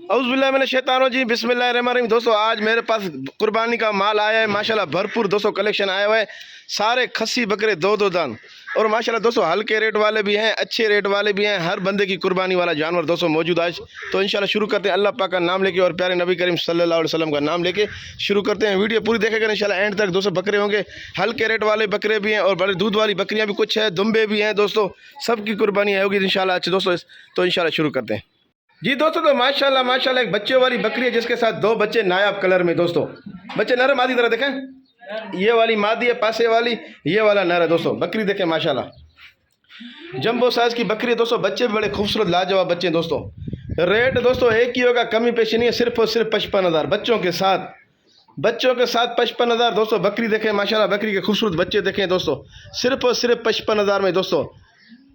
औज़ुबिल्लाहि मिनश शैतानिर रजीम बिस्मिल्लाहिर्रहमानिर्रहीम। दोस्तों आज मेरे पास कुर्बानी का माल आया है माशाल्लाह भरपूर दोस्तों कलेक्शन आया हुआ है। सारे खस्सी बकरे दो दो दान और माशाल्लाह दोस्तों हल्के रेट वाले भी हैं, अच्छे रेट वाले भी हैं। हर बंदे की कुर्बानी वाला जानवर दोस्तों मौजूद आज। तो इंशाल्लाह शुरू करते हैं अल्लाह पाक का नाम लेके और प्यारे नबी करीम सल्लल्लाहु अलैहि वसल्लम का नाम लेके शुरू करते हैं। वीडियो पूरी देखेगा इंशाल्लाह एंड तक। दोस्तों बकरे होंगे, हल्के रेट वाले बकरे भी हैं और बड़े दूध वाली बकरियाँ भी कुछ है, दुम्बे भी हैं दोस्तों। सबकी कुर्बानी होगी इंशाल्लाह अच्छे दोस्तों। तो इंशाल्लाह शुरू करते हैं जी दोस्तों। तो माशाल्लाह माशाल्लाह एक बच्चे वाली बकरी है जिसके साथ दो बच्चे नायाब कलर में दोस्तों। बच्चे नर मादी तरह देखें, ये वाली मादी है पासे वाली, ये वाला नर है दोस्तों। बकरी देखें माशाल्लाह जंबो साइज की बकरी है दोस्तों। बच्चे भी बड़े खूबसूरत लाजवाब बच्चे हैं दोस्तों। रेट दोस्तों एक ही होगा, कमी पेशी नहीं है, सिर्फ और सिर्फ 55,000 बच्चों के साथ 55,000 दोस्तों। बकरी देखें माशाल्लाह, बकरी के खूबसूरत बच्चे देखें दोस्तों। सिर्फ और सिर्फ 55,000 में दोस्तों।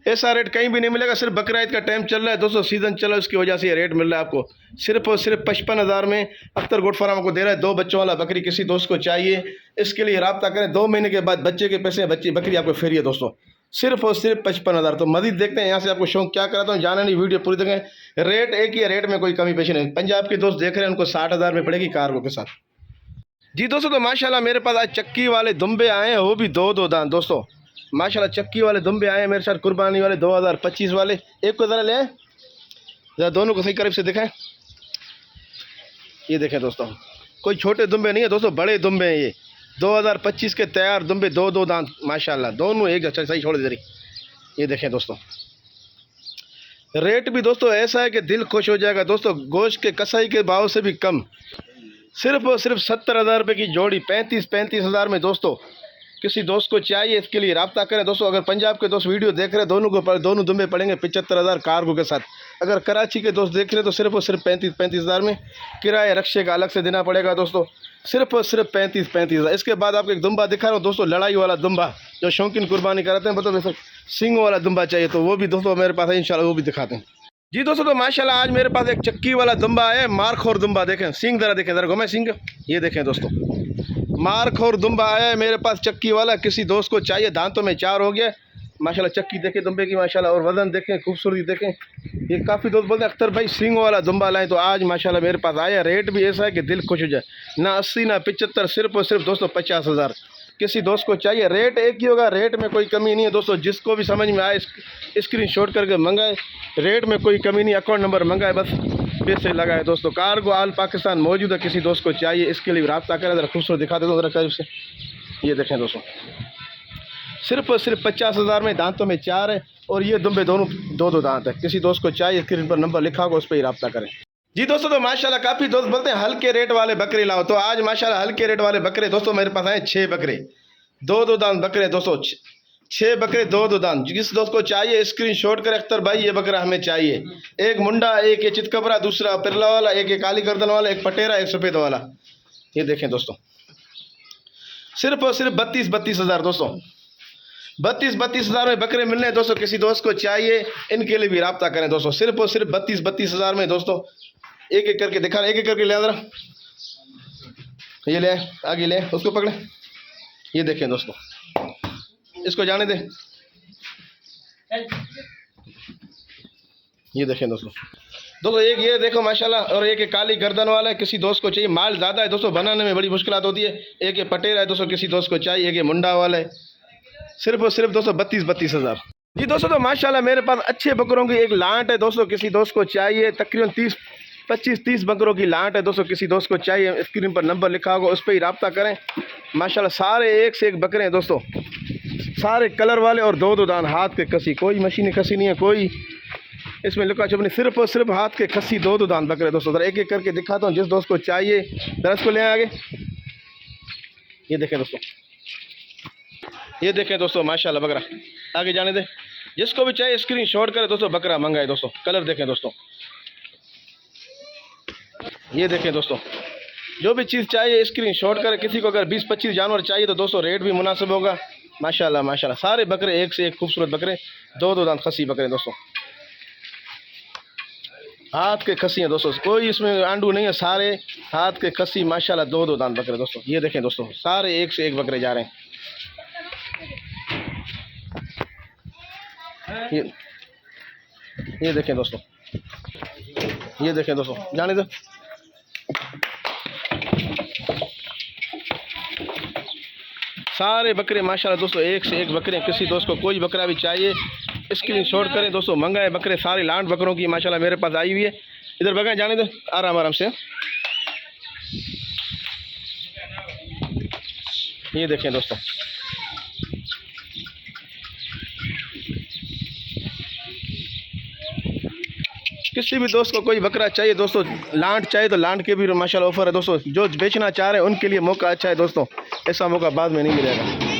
ऐसा रेट कहीं भी नहीं मिलेगा। सिर्फ बकरा ईद का टाइम चल रहा है दोस्तों, सीज़न चल रहा है, उसकी वजह से ये रेट मिल रहा है आपको। सिर्फ और सिर्फ 55,000 में अख्तर गोट फार्म को दे रहा है। दो बच्चों वाला बकरी किसी दोस्त को चाहिए, इसके लिए रब्ता करें। 2 महीने के बाद बच्चे के पैसे बकरी आपको फ्री है दोस्तों। सिर्फ और सिर्फ 55,000। तो मजीद देखते हैं यहाँ से आपको शौक क्या कराता हूँ, जाना नहीं, वीडियो पूरी देखें। रेट एक ही है, रेट में कोई कमी पेशी नहीं। पंजाब के दोस्त देख रहे हैं, उनको 60,000 में पड़ेगी कार्गो के साथ जी दोस्तों। तो माशाल्लाह मेरे पास आज चक्की वाले दुम्बे आए हैं, वो भी दो दो दान दोस्तों। माशाल्लाह चक्की वाले दुम्बे आए हैं मेरे साथ, कुर्बानी वाले 2025 वाले। एक को ज़रा ले आए, ज़रा दोनों को सही करीब से दिखाएं। ये देखें दोस्तों, कोई छोटे दुम्बे नहीं है दोस्तों, बड़े दुम्बे हैं ये। 2025 के तैयार दुम्बे, दो दो दांत माशाल्लाह, दोनों एक अच्छा। सही छोड़ दे रही। ये देखें दोस्तों, रेट भी दोस्तों ऐसा है कि दिल खुश हो जाएगा दोस्तों। गोश्त के कसाई के भाव से भी कम, सिर्फ और सिर्फ 70,000 रुपये की जोड़ी, 35,000 में दोस्तों। किसी दोस्त को चाहिए, इसके लिए रब्ता करें दोस्तों। अगर पंजाब के दोस्त वीडियो देख रहे हैं, दोनों दुम्बे पड़ेंगे 75,000 कार्गो के साथ। अगर कराची के दोस्त देख रहे हैं तो सिर्फ और सिर्फ 35,000 में। किराए रक्शे का अलग से देना पड़ेगा दोस्तों। सिर्फ और सिर्फ 35,000। इसके बाद आपको एक दुम्बा दिखा रहा हूँ दोस्तों, लड़ाई वाला दुम्बा, जो शौकीन कुर्बानी कराते हैं। मतलब वैसे सिंगों वाला दुम्बा चाहिए तो वो भी दोस्तों मेरे पास है, इंशाल्लाह वो भी दिखाते हैं जी दोस्तों। तो माशाल्लाह आज मेरे पास एक चक्की वाला दुम्बा है, मारखोर दुम्बा। देखें सिंग जरा देखें, जरा घुमाए सिंग। ये देखें दोस्तों, मारखोर दुम्बा आया है मेरे पास चक्की वाला। किसी दोस्त को चाहिए, दांतों में 4 हो गया माशाल्लाह। चक्की देखें दुम्बे की माशाल्लाह, और वजन देखें, खूबसूरती देखें। ये काफ़ी दोस्त बोलते हैं अख्तर भाई सिंग वाला दुम्बा लाएं, तो आज माशाल्लाह मेरे पास आया। रेट भी ऐसा है कि दिल खुश हो जाए। ना 80 ना 75, सिर्फ और सिर्फ दोस्तों 50,000। किसी दोस्त को चाहिए, रेट एक ही होगा, रेट में कोई कमी नहीं है दोस्तों। जिसको भी समझ में आए स्क्रीनशॉट करके मंगाए, रेट में कोई कमी नहीं। अकाउंट नंबर मंगाए, बस पैसे लगाए दोस्तों। कार्गो आल पाकिस्तान मौजूद है, किसी दोस्त को चाहिए, इसके लिए रब्ता करें। ज़रा खूबसूरत दिखा देता हूँ ज़रा करीब से। ये देखें दोस्तों, सिर्फ और सिर्फ 50,000 में, दांतों में 4 है और ये दुम्बे दोनों दो दो दांत है। किसी दोस्त को चाहिए, स्क्रीन पर नंबर लिखा होगा, उस पर ही रब्ता करें जी दोस्तों। तो माशाल्लाह काफ़ी दोस्त बोलते हैं हल्के रेट वाले बकरे लाओ, तो आज माशाल्लाह हल्के रेट वाले बकरे दोस्तों मेरे पास आए 6 बकरे, दो दो दांत बकरे दोस्तों। 6 बकरे दो दो दांत। जिस दोस्त को चाहिए स्क्रीनशॉट करें, अख्तर भाई ये बकरा हमें चाहिए। एक मुंडा, एक ये चितकबरा, दूसरा पिरला वाला, एक ये काली गर्दन वाला, एक पटेरा, एक सफ़ेद वाला। ये देखें दोस्तों, सिर्फ और सिर्फ 32,000 दोस्तों। 32,000 में बकरे मिलने हैं दोस्तों। किसी दोस्त को चाहिए, इनके लिए भी रब्ता करें दोस्तों। सिर्फ और सिर्फ 32,000 में दोस्तों। एक एक करके दिखा, एक एक करके ले जरा। ये ले आगे, ले उसको पकड़े। ये देखें दोस्तों, इसको जाने दे। ये देखें दोस्तों, एक ये देखो माशाल्लाह, और एक काली गर्दन वाला है। किसी दोस्त को चाहिए, माल ज़्यादा है दोस्तों, बनाने में बड़ी मुश्किलात होती है। एक ये पटेरा है दोस्तों, किसी दोस्त को चाहिए। एक ये मुंडा वाला है। सिर्फ और सिर्फ दोस्तों 32,000 जी दोस्तों। तो माशाल्लाह मेरे पास अच्छे बकरों की एक लाट है दोस्तों। किसी दोस्त को चाहिए, तकरीबन 25-30 बकरों की लाट है दोस्तों। किसी दोस्त को चाहिए, स्क्रीन पर नंबर लिखा होगा, उस पर ही रब्ता करें माशाल्लाह। सारे एक से एक बकरे हैं दोस्तों, सारे कलर वाले और दो दो दान, हाथ के कसी, कोई मशीनी कसी नहीं है, कोई इसमें लुका छुपनी। सिर्फ और सिर्फ हाथ के कसी दो दो दान बकरे दोस्तों। जरा एक एक करके दिखाता हूँ, जिस दोस्त को चाहिए जरा इसको ले आगे। ये देखें दोस्तों, ये देखें दोस्तों माशाल्लाह बकरा। आगे जाने दे, जिसको भी चाहिए स्क्रीनशॉट करे दोस्तों, बकरा मंगाए दोस्तों। कलर देखें दोस्तों, ये देखें दोस्तों, जो भी चीज़ चाहिए स्क्रीनशॉट करें। किसी को अगर 20-25 जानवर चाहिए तो दोस्तों रेट भी मुनासिब होगा माशाल्लाह माशाल्लाह। सारे बकरे एक से एक खूबसूरत बकरे, दो दो दांत खसी बकरे दोस्तों। हाथ के खसी हैं दोस्तों, कोई इसमें आंडू नहीं है, सारे हाथ के खसी माशाल्लाह, दो दो दांत बकरे दोस्तों। ये देखें दोस्तों, सारे एक से एक बकरे जा रहे हैं। ये देखें दोस्तों, ये देखें दोस्तों, जाने दो। सारे बकरे माशाल्लाह दोस्तों, एक से एक बकरे। किसी दोस्त को कोई बकरा भी चाहिए स्क्रीनशॉट करें दोस्तों। मंगाए बकरे सारे लांड बकरों की माशाल्लाह मेरे पास आई हुई है। इधर बगैर जाने दो, आराम आराम से। ये देखें दोस्तों, किसी भी दोस्त को कोई बकरा चाहिए दोस्तों, लांड चाहिए तो लांड के भी माशाल्लाह ऑफर है दोस्तों। जो बेचना चाह रहे हैं उनके लिए मौका अच्छा है दोस्तों, ऐसा मौका बाद में नहीं मिलेगा।